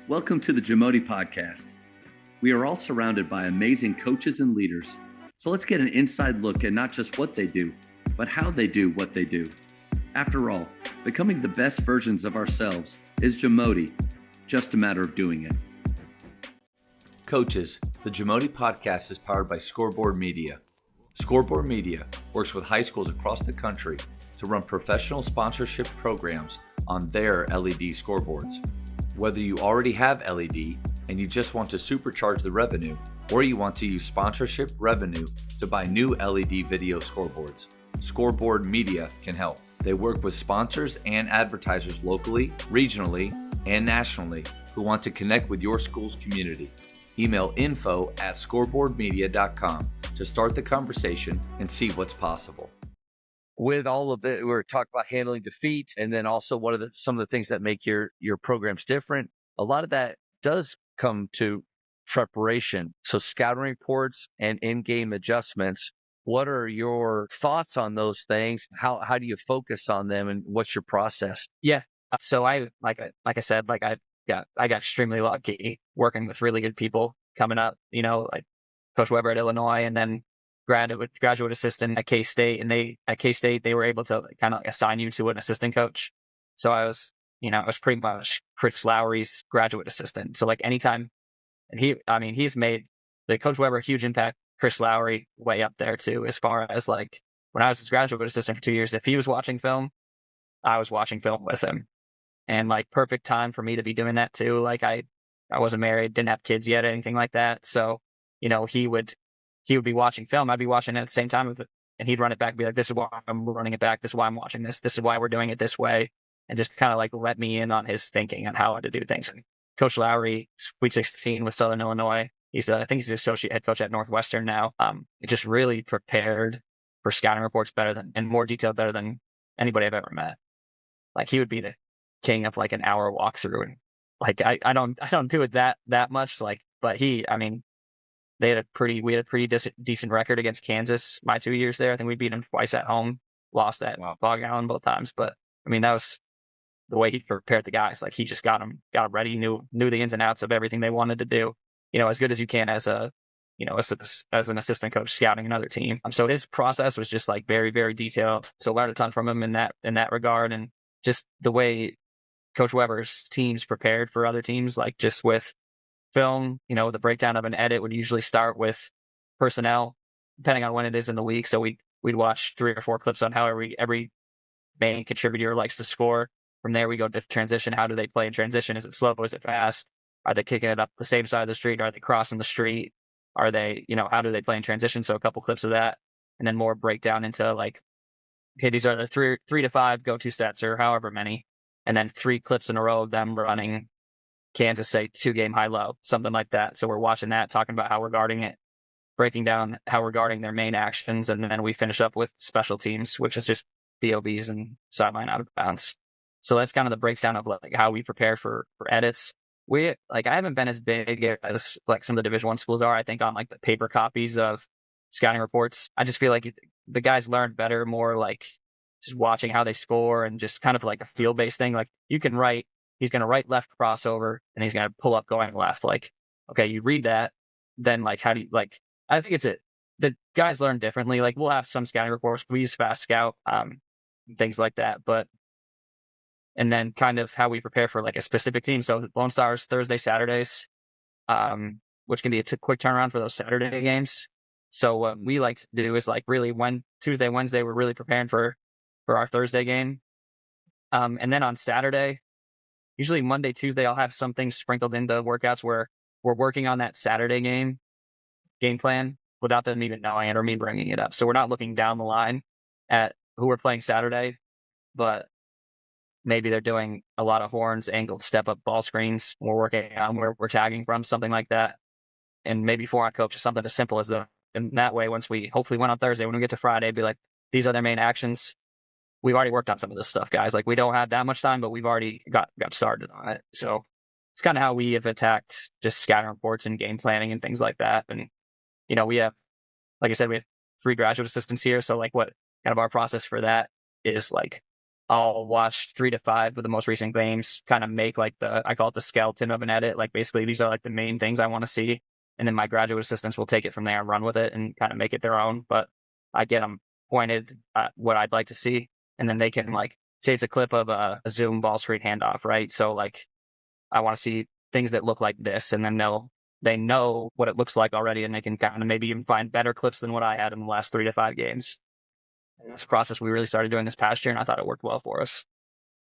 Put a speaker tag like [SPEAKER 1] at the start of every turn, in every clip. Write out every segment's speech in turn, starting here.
[SPEAKER 1] Welcome to the JAMODI podcast. We are all surrounded by amazing coaches and leaders. So let's get an inside look at not just what they do, but how they do what they do. After all, becoming the best versions of ourselves is JAMODI, just a matter of doing it.
[SPEAKER 2] Coaches, the JAMODI podcast is powered by Scoreboard Media. Scoreboard Media works with high schools across the country to run professional sponsorship programs on their LED scoreboards. Whether you already have LED and you just want to supercharge the revenue, or you want to use sponsorship revenue to buy new LED video scoreboards, Scoreboard Media can help. They work with sponsors and advertisers locally, regionally, and nationally who want to connect with your school's community. Email info@scoreboardmedia.com to start the conversation and see what's possible. With all of it, we're talking about handling defeat, and then also some of the things that make your programs different. A lot of that does come to preparation. So scouting reports and in-game adjustments. What are your thoughts on those things? How do you focus on them, and what's your process?
[SPEAKER 3] Yeah. So I said, I got extremely lucky working with really good people coming up, like Coach Weber at Illinois, and then graduate assistant at K-State. And at K-State, they were able to kind of assign you to an assistant coach. So I was pretty much Chris Lowry's graduate assistant. So anytime, and he's made Coach Weber a huge impact. Chris Lowry way up there too, as far as when I was his graduate assistant for 2 years, if he was watching film, I was watching film with him. And perfect time for me to be doing that too. I wasn't married, didn't have kids yet, anything like that. So, he would be watching film. I'd be watching it at the same time with it, and he'd run it back and be like, this is why I'm running it back. This is why I'm watching this. This is why we're doing it this way. And just kind of let me in on his thinking on how to do things. And Coach Lowry, Sweet 16 with Southern Illinois. I think he's the associate head coach at Northwestern now. Just really prepared for scouting reports and more detailed better than anybody I've ever met. He would be the king of an hour walkthrough. And I don't do it that much. But we had a pretty decent record against Kansas my 2 years there. I think we beat them twice at home, lost at Bog Island both times. But that was the way he prepared the guys. He just got them ready, knew the ins and outs of everything they wanted to do, as good as you can as an assistant coach scouting another team. So his process was just very, very detailed. So learned a ton from him in that regard. And just the way Coach Weber's teams prepared for other teams, just with film, the breakdown of an edit would usually start with personnel, depending on when it is in the week. So we'd watch 3 or 4 clips on how every main contributor likes to score. From there, we go to transition. How do they play in transition? Is it slow? Is it fast? Are they kicking it up the same side of the street? Are they crossing the street? Are they, how do they play in transition? So a couple clips of that, and then more breakdown into okay, these are the 3 to 5 go-to sets or however many, and then 3 clips in a row of them running Kansas, say 2-game high-low, something like that. So we're watching that, talking about how we're guarding it, breaking down how we're guarding their main actions, and then we finish up with special teams, which is just BOBs and sideline out of bounds. So that's kind of the breakdown of how we prepare for edits. I haven't been as big as some of the Division I schools are, I think, on the paper copies of scouting reports. I just feel the guys learn better, more just watching how they score and just kind of a field-based thing. You can write, he's going to write left crossover and he's going to pull up going left. Okay, you read that, then how do you, I think the guys learn differently. We'll have some scouting reports, we use Fast Scout, things like that, and then kind of how we prepare for a specific team. So Lone Stars, Thursday, Saturdays, which can be a quick turnaround for those Saturday games. So what we like to do is really Tuesday, Wednesday, we're really preparing for our Thursday game. And then on Saturday, usually Monday, Tuesday, I'll have some things sprinkled into workouts where we're working on that Saturday game plan without them even knowing it or me bringing it up. So we're not looking down the line at who we're playing Saturday, but maybe they're doing a lot of horns, angled step-up ball screens. We're working on where we're tagging from, something like that. And maybe 4-on coach is something as simple as that. And that way, once we hopefully win on Thursday, when we get to Friday, be these are their main actions. We've already worked on some of this stuff, guys. We don't have that much time, but we've already got started on it. So it's kind of how we have attacked just scouting reports and game planning and things like that. And, we have, like I said, we have 3 graduate assistants here. So what kind of our process for that is I'll watch 3 to 5 of the most recent games, kind of make like I call it the skeleton of an edit. Like basically these are like the main things I want to see. And then my graduate assistants will take it from there and run with it and kind of make it their own. But I get them pointed at what I'd like to see. And then they can like say it's a clip of a Zoom ball screen handoff, right? So like I want to see things that look like this. And then they know what it looks like already, and they can kind of maybe even find better clips than what I had in the last 3 to 5 games. And that's a process we really started doing this past year, and I thought it worked well for us.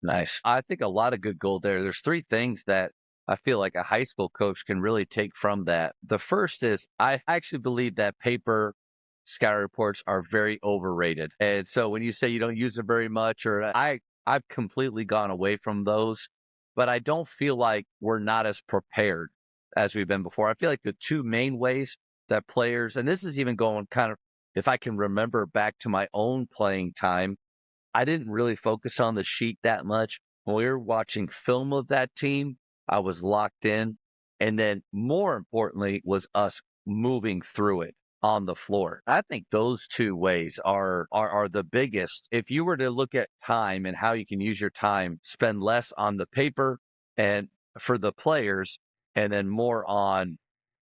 [SPEAKER 4] Nice. I think a lot of good gold there. There's three things that I feel like a high school coach can really take from that. The first is I actually believe that paper scout reports are very overrated. And so when you say you don't use them very much, or I've completely gone away from those, but I don't feel like we're not as prepared as we've been before. I feel like the two main ways that players, and this is even going kind of, if I can remember back to my own playing time, I didn't really focus on the sheet that much. When we were watching film of that team, I was locked in. And then more importantly was us moving through it on the floor. I think those two ways are the biggest. If you were to look at time and how you can use your time, spend less on the paper and for the players, and then more on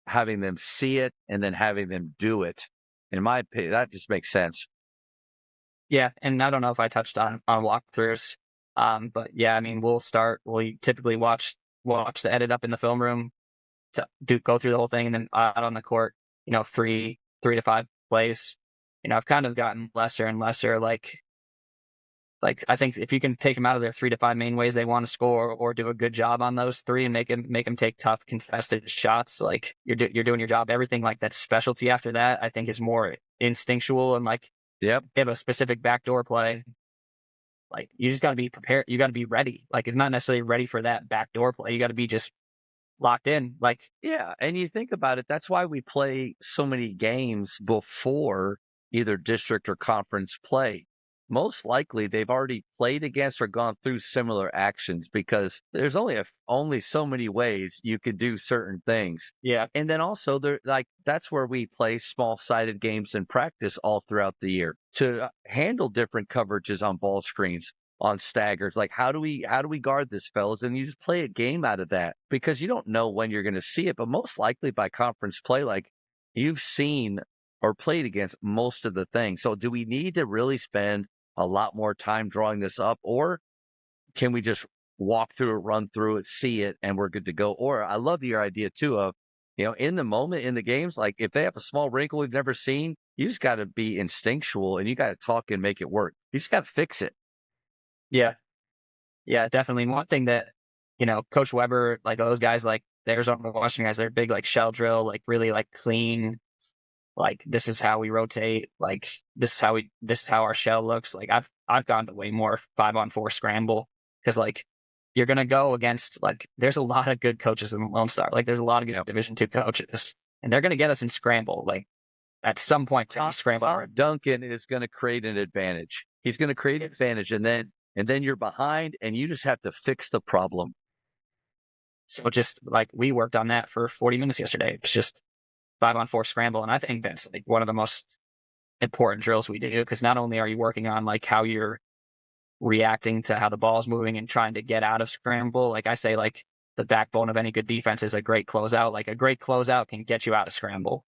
[SPEAKER 4] having them see it and then having them do it. In my opinion, that just makes sense.
[SPEAKER 3] Yeah, and I don't know if I touched on walkthroughs, but yeah, I mean, we typically watch the edit up in the film room to go through the whole thing, and then out on the court, 3 to 5 plays. I've kind of gotten lesser and lesser. Like I think if you can take them out of their 3 to 5 main ways they want to score, or do a good job on those three, and make them take tough contested shots, like you're doing your job. Everything like that specialty after that, I think, is more instinctual, and like,
[SPEAKER 4] Yep.
[SPEAKER 3] you have a specific backdoor play, like you just got to be prepared. You got to be ready. Like it's not necessarily ready for that backdoor play. You got to be just locked in. Like,
[SPEAKER 4] Yeah, and you think about it, that's why we play so many games before either district or conference play. Most likely they've already played against or gone through similar actions because there's only so many ways you could do certain things.
[SPEAKER 3] yeah,
[SPEAKER 4] And then also that's where we play small-sided games in practice all throughout the year to handle different coverages on ball screens, on staggers. Like, how do we guard this, fellas? And you just play a game out of that because you don't know when you're going to see it. But most likely by conference play, like you've seen or played against most of the things. So do we need to really spend a lot more time drawing this up, or can we just walk through it, run through it, see it, and we're good to go? Or I love your idea too of, in the moment in the games, like if they have a small wrinkle we've never seen, you just got to be instinctual and you got to talk and make it work. You just got to fix it.
[SPEAKER 3] yeah, yeah, definitely. And one thing that Coach Weber, like those guys, like the Arizona Washington guys, they're big like shell drill, like really like clean. Like this is how we rotate. Like this is how our shell looks. Like I've gone to way more 5-on-4 scramble, because like you're gonna go against, like there's a lot of good coaches in Lone Star. Like there's a lot of good Division II coaches, and they're gonna get us in scramble. Like at some point, scramble.
[SPEAKER 4] Duncan is going to create an advantage. He's going to create an advantage, and then you're behind, and you just have to fix the problem.
[SPEAKER 3] So just like we worked on that for 40 minutes yesterday. It's just 5-on-4 scramble. And I think that's like one of the most important drills we do, because not only are you working on like how you're reacting to how the ball's moving and trying to get out of scramble. Like I say, like the backbone of any good defense is a great closeout. Like a great closeout can get you out of scramble.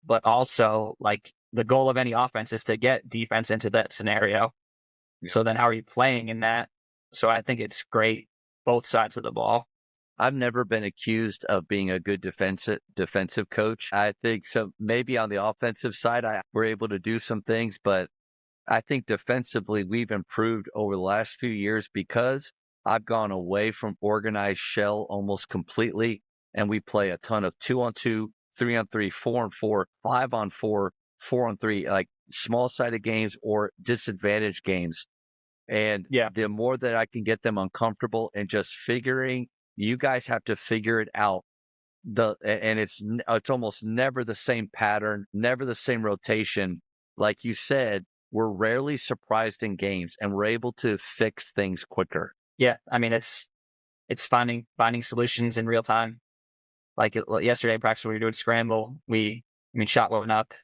[SPEAKER 3] But also, like the goal of any offense is to get defense into that scenario. Yeah. So then how are you playing in that? So I think it's great, both sides of the ball.
[SPEAKER 4] I've never been accused of being a good defensive coach. I think so. Maybe on the offensive side, we're able to do some things, but I think defensively we've improved over the last few years because I've gone away from organized shell almost completely, and we play a ton of 2-on-2, 3-on-3, 4-on-4, 5-on-4, 4-on-3, like small-sided games or disadvantaged games. And the more that I can get them uncomfortable and just figuring, you guys have to figure it out. And it's almost never the same pattern, never the same rotation. Like you said, we're rarely surprised in games, and we're able to fix things quicker.
[SPEAKER 3] Yeah, I mean it's finding solutions in real time. Like yesterday in practice, we were doing scramble. Shot went up,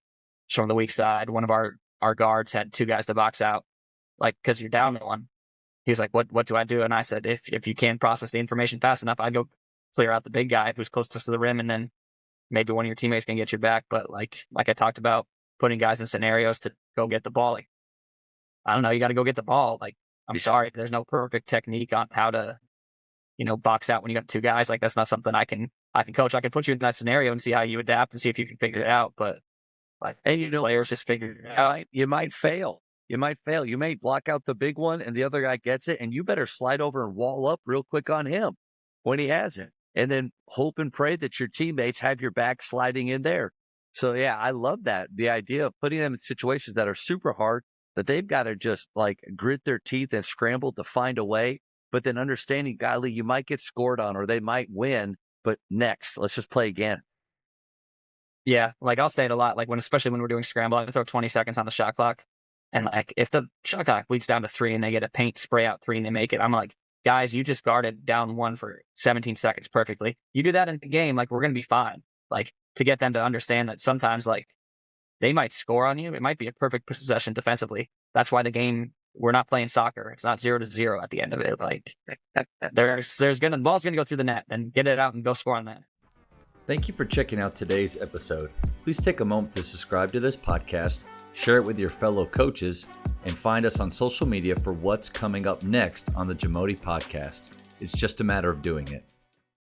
[SPEAKER 3] showing the weak side. One of our guards had 2 guys to box out, like because you're down one. He's like, what do I do? And I said, if you can process the information fast enough, I'd go clear out the big guy who's closest to the rim, and then maybe one of your teammates can get you back. But like I talked about, putting guys in scenarios to go get the ball. Like, I don't know, you got to go get the ball. Like, I'm sorry, there's no perfect technique on how to, box out when you got two guys. Like, that's not something I can coach. I can put you in that scenario and see how you adapt and see if you can figure it out. But like,
[SPEAKER 4] And
[SPEAKER 3] players just figure it out.
[SPEAKER 4] you might fail. You might fail. You may block out the big one and the other guy gets it, and you better slide over and wall up real quick on him when he has it. And then hope and pray that your teammates have your back sliding in there. So yeah, I love that. The idea of putting them in situations that are super hard, that they've got to just like grit their teeth and scramble to find a way, but then understanding, golly, you might get scored on or they might win, but next, let's just play again.
[SPEAKER 3] Yeah, like I'll say it a lot, like especially when we're doing scramble, I throw 20 seconds on the shot clock. And like, if the shot clock bleeds down to 3 and they get a paint spray out 3 and they make it, I'm like, guys, you just guarded down 1 for 17 seconds perfectly. You do that in the game, like, we're going to be fine. Like, to get them to understand that sometimes, like, they might score on you. It might be a perfect possession defensively. That's why the game, we're not playing soccer. It's not 0-0 at the end of it. Like, the ball's going to go through the net, then get it out and go score on that.
[SPEAKER 2] Thank you for checking out today's episode. Please take a moment to subscribe to this podcast, share it with your fellow coaches, and find us on social media for what's coming up next on the JAMODI podcast. It's just a matter of doing it.